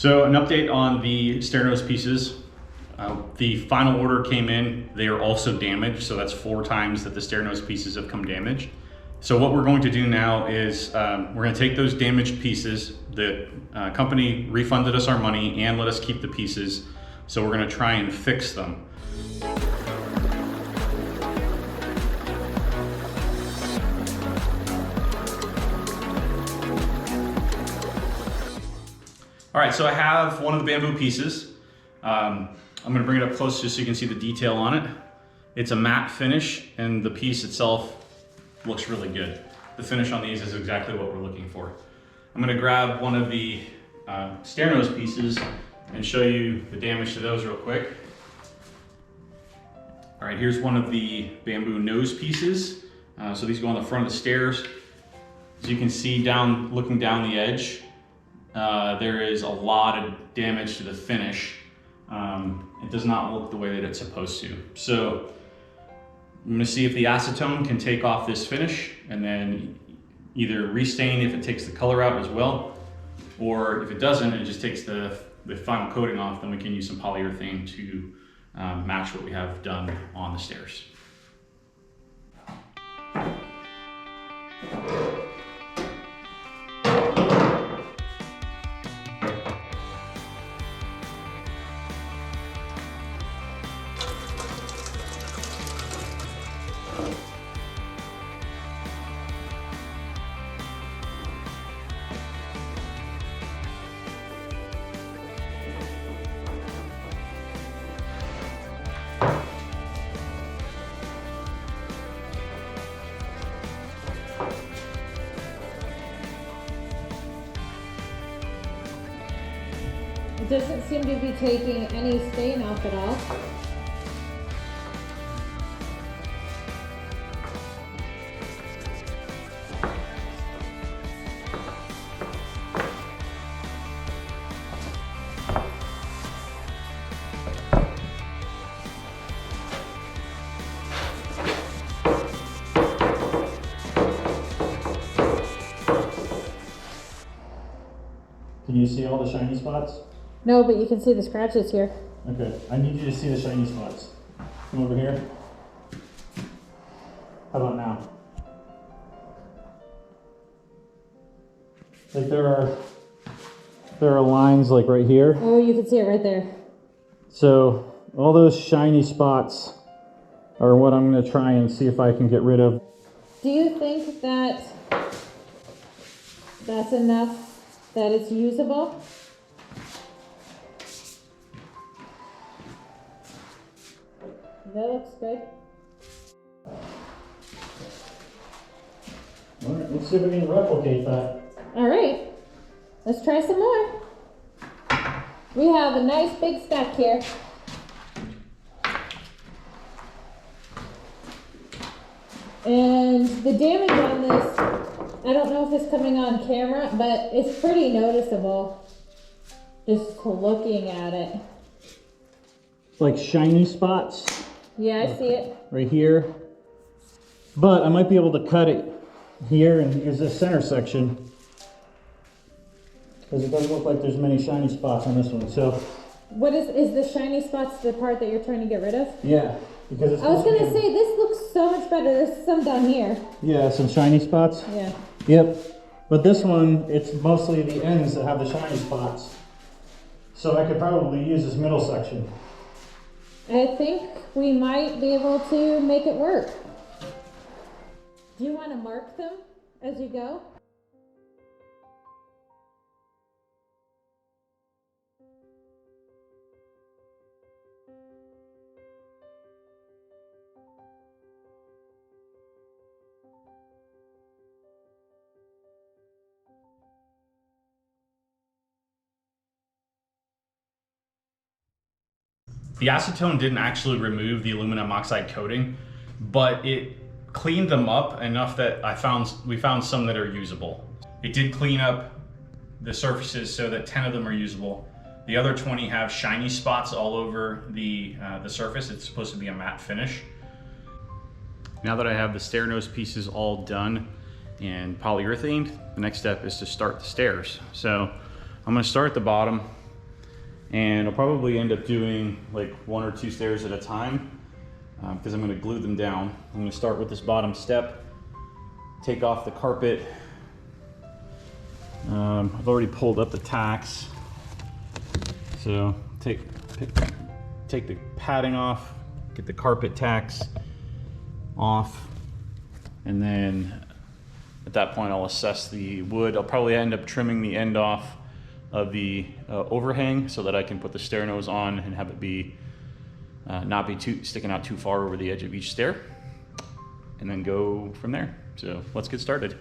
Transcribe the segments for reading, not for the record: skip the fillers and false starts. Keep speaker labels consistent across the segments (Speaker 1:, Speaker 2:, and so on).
Speaker 1: So an update on the stair nose pieces. The final order came in, they are also damaged, so that's 4 times that the stair nose pieces have come damaged. So what we're going to do now is we're going to take those damaged pieces. The company refunded us our money and let us keep the pieces, so we're going to try and fix them. All right, so I have one of the bamboo pieces. I'm gonna bring it up close just so you can see the detail on it. It's a matte finish and the piece itself looks really good. The finish on these is exactly what we're looking for. I'm gonna grab one of the stair nose pieces and show you the damage to those real quick. All right, here's one of the bamboo nose pieces. So these go on the front of the stairs. As you can see looking down the edge, there is a lot of damage to the finish. It does not look the way that it's supposed to. So I'm gonna see if the acetone can take off this finish and then either restain if it takes the color out as well, or if it doesn't, it just takes the final coating off, then we can use some polyurethane to match what we have done on the stairs.
Speaker 2: It doesn't seem to be taking any stain off at all.
Speaker 3: Can you see all the shiny spots?
Speaker 2: No, but you can see the scratches here.
Speaker 3: Okay, I need you to see the shiny spots. Come over here. How about now? Like there are lines like right here.
Speaker 2: Oh, you can see it right there.
Speaker 3: So all those shiny spots are what I'm going to try and see if I can get rid of.
Speaker 2: Do you think that that's enough that it's usable? That looks good.
Speaker 3: All right, let's see if we can replicate that.
Speaker 2: All right, let's try some more. We have a nice big stack here. And the damage on this, I don't know if it's coming on camera, but it's pretty noticeable just looking at it.
Speaker 3: Like shiny spots.
Speaker 2: Yeah, I see it.
Speaker 3: Right here. But I might be able to cut it here, and here's this center section. Because it doesn't look like there's many shiny spots on this one. So
Speaker 2: What is the shiny spots the part that you're trying to get rid of?
Speaker 3: yeah, because it's
Speaker 2: I was gonna say, this looks so much better. There's some down here.
Speaker 3: yeah, some shiny spots.
Speaker 2: Yeah.
Speaker 3: Yep. But this one, it's mostly the ends that have the shiny spots. So I could probably use this middle section.
Speaker 2: I think we might be able to make it work. Do you want to mark them as you go?
Speaker 1: The acetone didn't actually remove the aluminum oxide coating, but it cleaned them up enough that we found some that are usable. It did clean up the surfaces so that 10 of them are usable. The other 20 have shiny spots all over the surface. It's supposed to be a matte finish. Now that I have the stair nose pieces all done and polyurethaned, the next step is to start the stairs. So I'm gonna start at the bottom. And I'll probably end up doing like 1 or 2 stairs at a time because I'm going to glue them down. I'm going to start with this bottom step, take off the carpet. I've already pulled up the tacks, so take the padding off, get the carpet tacks off, and then at that point I'll assess the wood. I'll probably end up trimming the end off of the overhang so that I can put the stair nose on and have it be not be sticking out too far over the edge of each stair, and then go from there. So let's get started.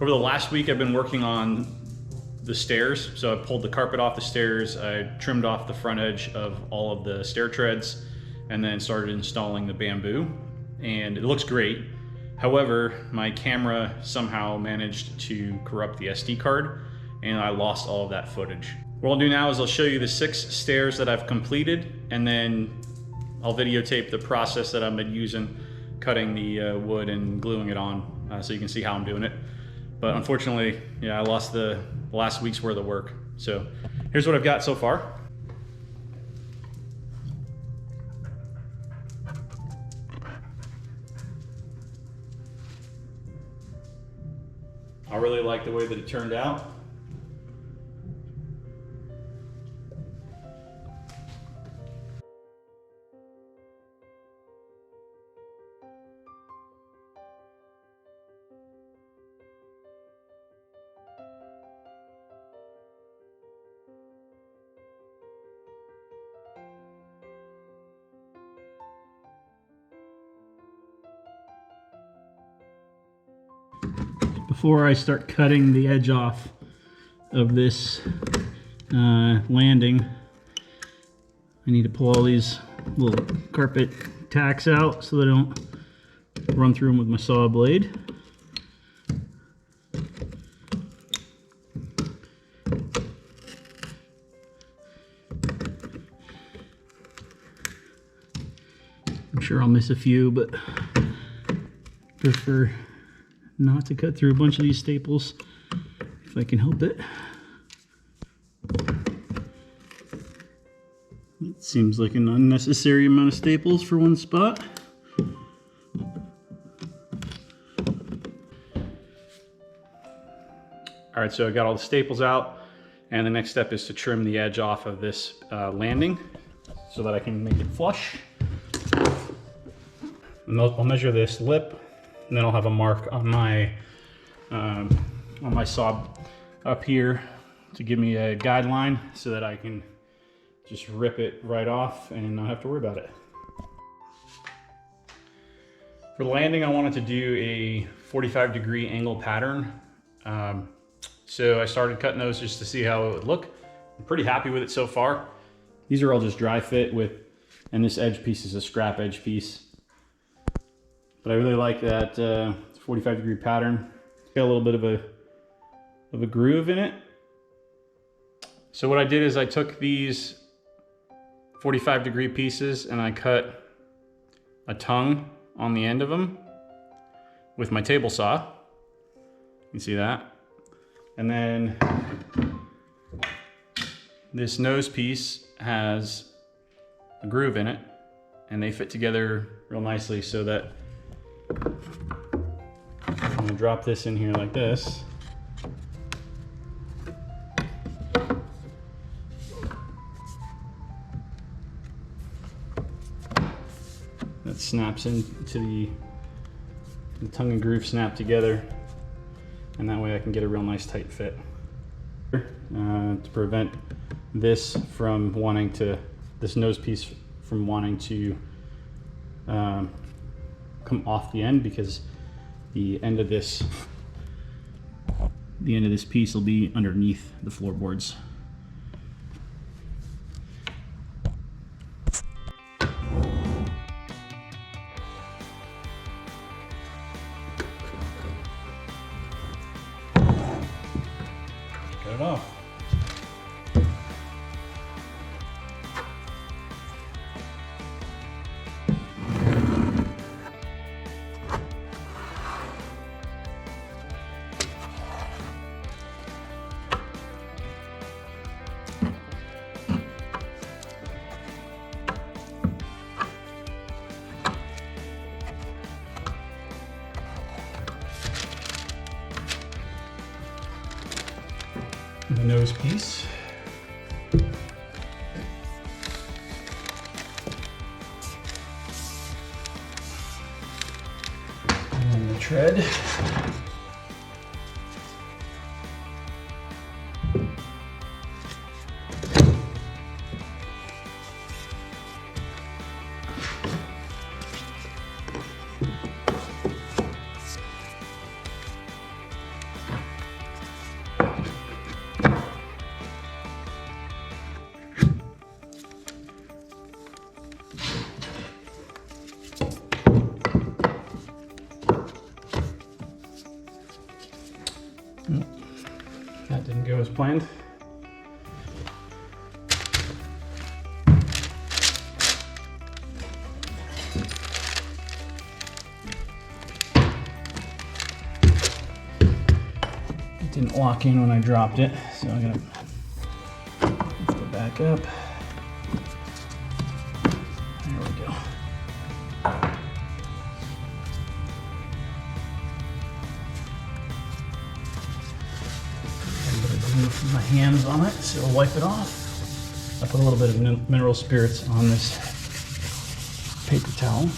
Speaker 1: Over the last week, I've been working on the stairs. So I pulled the carpet off the stairs, I trimmed off the front edge of all of the stair treads, and then started installing the bamboo. And it looks great. However, my camera somehow managed to corrupt the SD card, and I lost all of that footage. What I'll do now is I'll show you the 6 stairs that I've completed, and then I'll videotape the process that I've been using, cutting the wood and gluing it on, so you can see how I'm doing it. But unfortunately, yeah, I lost the last week's worth of work. So here's what I've got so far. I really like the way that it turned out. Before I start cutting the edge off of this landing, I need to pull all these little carpet tacks out so that I don't run through them with my saw blade. I'm sure I'll miss a few, but prefer not to cut through a bunch of these staples if I can help it. It seems like an unnecessary amount of staples for one spot. All right, so I got all the staples out, and the next step is to trim the edge off of this landing so that I can make it flush. And I'll measure this lip, and then I'll have a mark on my saw up here to give me a guideline so that I can just rip it right off and not have to worry about it. For the landing, I wanted to do a 45-degree angle pattern. So I started cutting those just to see how it would look. I'm pretty happy with it so far. These are all just dry fit and this edge piece is a scrap edge piece. But I really like that 45-degree pattern. It's got a little bit of a groove in it. So what I did is I took these 45-degree pieces and I cut a tongue on the end of them with my table saw. You can see that. And then This nose piece has a groove in it, and they fit together real nicely so that I'm gonna drop this in here like this. That snaps into the tongue and groove snap together, and that way I can get a real nice tight fit. To prevent this from wanting to, this nose piece from wanting to come off the end, because the end of this piece will be underneath the floorboards. Cut it off. The nose piece. And then the tread. That didn't go as planned. It didn't lock in when I dropped it, so I'm gonna lift it back up. There we go. Move my hands on it, so I'll wipe it off. I put a little bit of mineral spirits on this paper towel.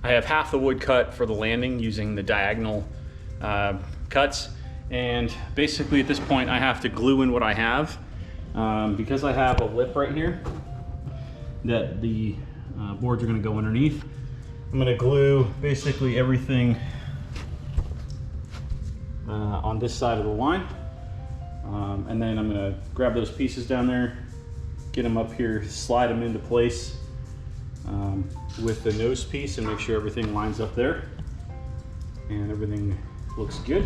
Speaker 1: I have half the wood cut for the landing using the diagonal cuts, and basically at this point I have to glue in what I have. Because I have a lip right here that the boards are going to go underneath, I'm going to glue basically everything on this side of the line, and then I'm going to grab those pieces down there, get them up here, slide them into place with the nose piece, and make sure everything lines up there and everything looks good,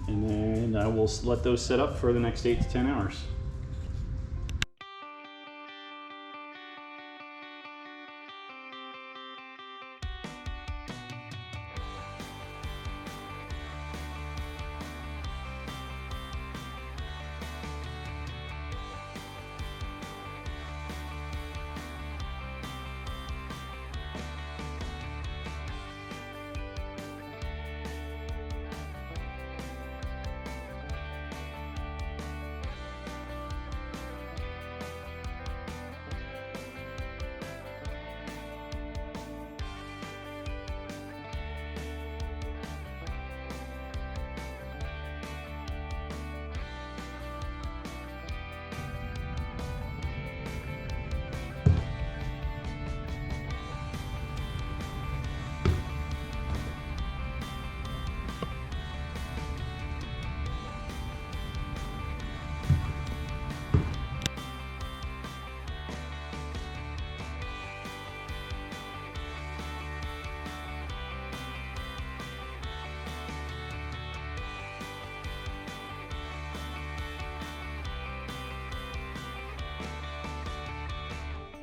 Speaker 1: and then I will let those set up for the next 8 to 10 hours.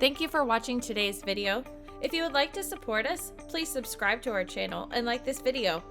Speaker 4: Thank you for watching today's video. If you would like to support us, please subscribe to our channel and like this video.